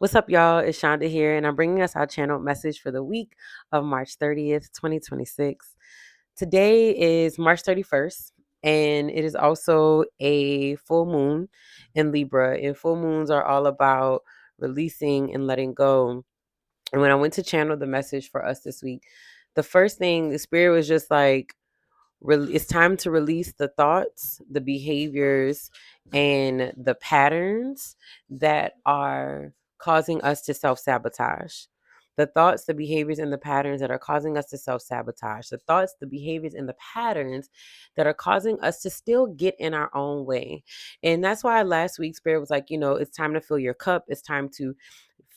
What's up, y'all? It's Shanda here, and I'm bringing us our channel message for the week of March 30th, 2026. Today is March 31st, and it is also a full moon in Libra. And full moons are all about releasing and letting go. And when I went to channel the message for us this week, the first thing the spirit was just like, it's time to release the thoughts, the behaviors, and the patterns that are causing us to self sabotage. The thoughts, the behaviors, and the patterns that are causing us to self sabotage. The thoughts, the behaviors, and the patterns that are causing us to still get in our own way. And that's why last week, Spirit was like, it's time to fill your cup. It's time to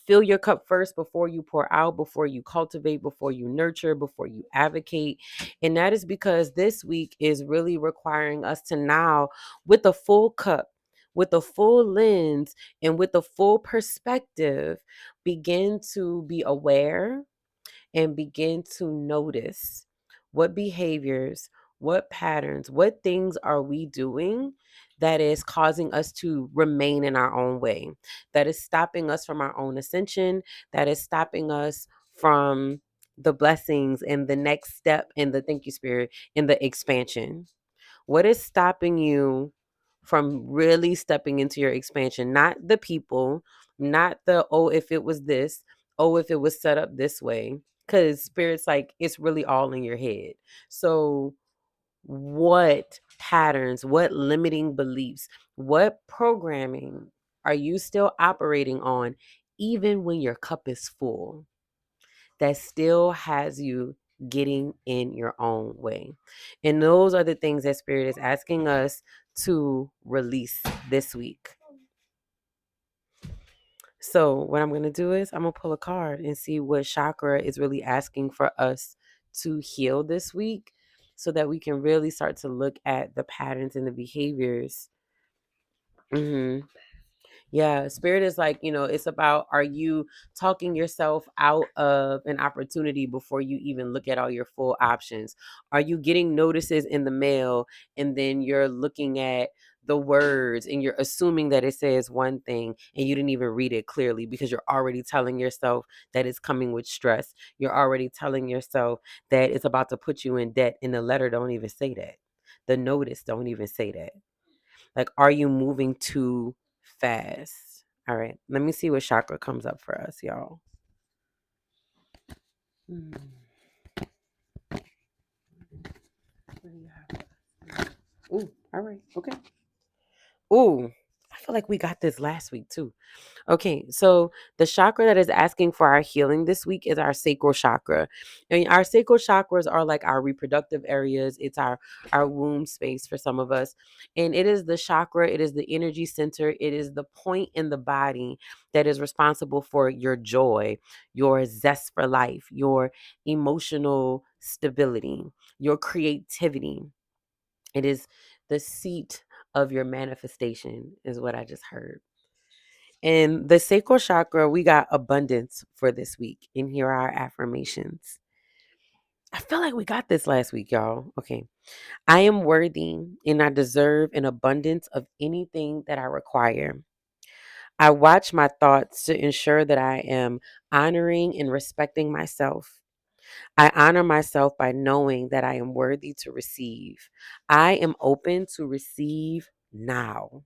fill your cup first before you pour out, before you cultivate, before you nurture, before you advocate. And that is because this week is really requiring us to now, with a full cup, with a full lens, and with a full perspective, begin to be aware and begin to notice what behaviors, what patterns, what things are we doing that is causing us to remain in our own way, that is stopping us from our own ascension, that is stopping us from the blessings and the next step in the thank you spirit in the expansion. What is stopping you from really stepping into your expansion? Not the people, not the, oh, if it was this, oh, if it was set up this way. Because spirit's like, it's really all in your head. So, what patterns, what limiting beliefs, what programming are you still operating on, even when your cup is full, that still has you getting in your own way? And those are the things that Spirit is asking us to release this week. So, what I'm going to do is I'm going to pull a card and see what chakra is really asking for us to heal this week so that we can really start to look at the patterns and the behaviors. Yeah, spirit is like, it's about, are you talking yourself out of an opportunity before you even look at all your full options? Are you getting notices in the mail and then you're looking at the words and you're assuming that it says one thing and you didn't even read it clearly because you're already telling yourself that it's coming with stress. You're already telling yourself that it's about to put you in debt, and the letter don't even say that. The notice don't even say that. Like, are you moving too fast? All right, let me see what chakra comes up for us, y'all. Hmm. What do you have? Ooh, all right, okay. Ooh, I feel like we got this last week too. Okay, so the chakra that is asking for our healing this week is our sacral chakra. And our sacral chakras are like our reproductive areas. It's our womb space for some of us. And it is the chakra, it is the energy center, it is the point in the body that is responsible for your joy, your zest for life, your emotional stability, your creativity. It is the seat of your manifestation, is what I just heard. And the sacral chakra, we got abundance for this week. And here are our affirmations. I feel like we got this last week, y'all. Okay. I am worthy and I deserve an abundance of anything that I require. I watch my thoughts to ensure that I am honoring and respecting myself. I honor myself by knowing that I am worthy to receive. I am open to receive now.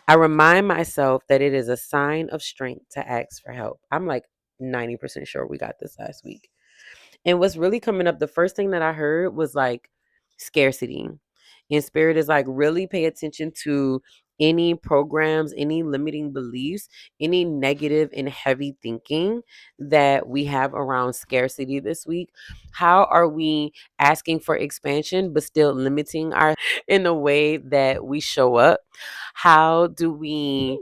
I remind myself that it is a sign of strength to ask for help. I'm like 90% sure we got this last week. And what's really coming up, the first thing that I heard was like scarcity. And spirit is like, really pay attention to any programs, any limiting beliefs, any negative and heavy thinking that we have around scarcity this week. How are we asking for expansion but still limiting our in the way that we show up? How do we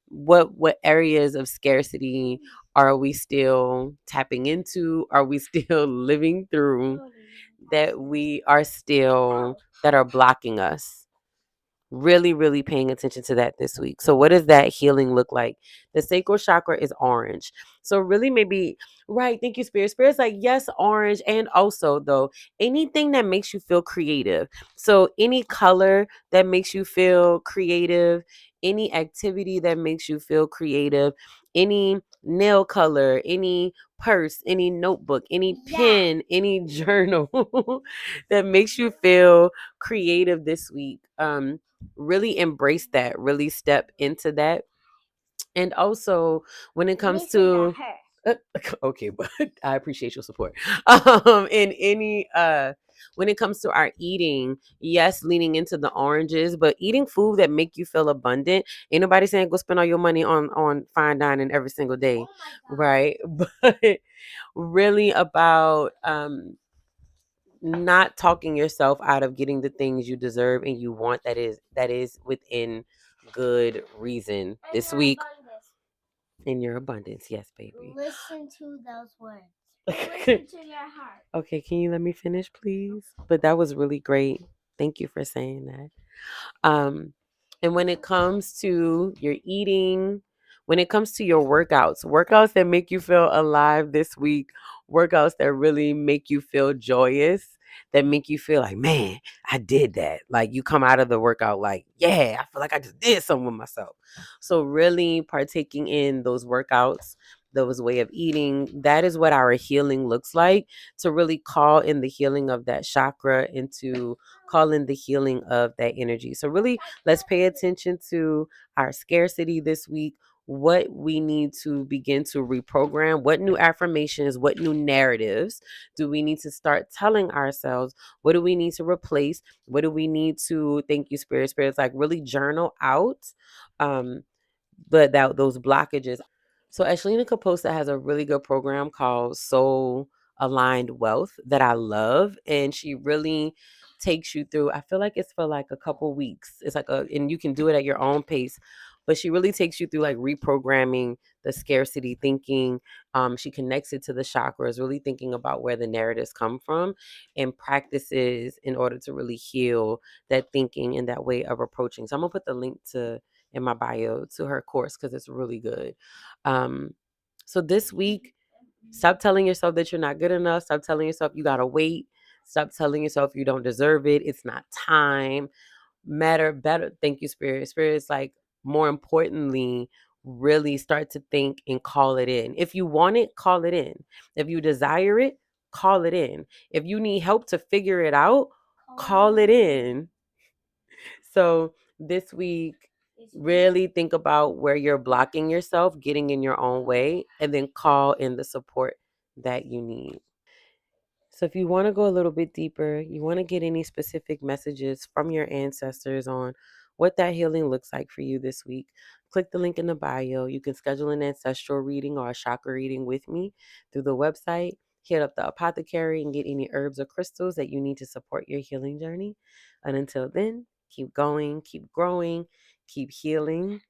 what areas of scarcity are we still tapping into? Are we still living through that we are still that are blocking us? Really, really paying attention to that this week. So, what does that healing look like? The sacral chakra is orange. So, really, maybe, right? Thank you, Spirit. Spirit's like, yes, orange. And also, though, anything that makes you feel creative. So, any color that makes you feel creative, any activity that makes you feel creative, any nail color, any purse, any notebook, any pen, any journal that makes you feel creative this week. Really embrace that, really step into that. And also, when it comes to okay, but I appreciate your support. In any when it comes to our eating, yes, leaning into the oranges, but eating food that make you feel abundant. Ain't nobody saying go spend all your money on fine dining every single day, right? But really about not talking yourself out of getting the things you deserve and you want, that is within good reason this week. In your abundance, yes, baby. Listen to those words. Listen to your heart. Okay, can you let me finish, please? But that was really great. Thank you for saying that. Um, and when it comes to your eating, when it comes to your workouts that make you feel alive this week, workouts that really make you feel joyous, that make you feel like, man, I did that. Like you come out of the workout like, yeah, I feel like I just did something with myself. So really partaking in those workouts, those way of eating, that is what our healing looks like, to really call in the healing of that chakra and to call in the healing of that energy. So really, let's pay attention to our scarcity this week, what we need to begin to reprogram, what new affirmations, what new narratives do we need to start telling ourselves, what do we need to replace, what do we need to, thank you, spirits, like really journal out um but that those blockages. So Ashlina Caposta has a really good program called Soul Aligned Wealth that I love, and she really takes you through. I feel like it's for like a couple weeks. It's like and you can do it at your own pace, but she really takes you through like reprogramming the scarcity thinking. She connects it to the chakras, really thinking about where the narratives come from, and practices in order to really heal that thinking and that way of approaching. So I'm gonna put the link to in my bio to her course because it's really good. Um, so this week, stop telling yourself that you're not good enough. Stop telling yourself you gotta wait. Stop telling yourself you don't deserve it. It's not time. Matter better. Thank you, Spirit. Spirit is like, more importantly, really start to think and call it in. If you want it, call it in. If you desire it, call it in. If you need help to figure it out, call it in. So this week, really think about where you're blocking yourself, getting in your own way, and then call in the support that you need. So if you want to go a little bit deeper, you want to get any specific messages from your ancestors on what that healing looks like for you this week, click the link in the bio. You can schedule an ancestral reading or a chakra reading with me through the website. Hit up the apothecary and get any herbs or crystals that you need to support your healing journey. And until then, keep going, keep growing, keep healing.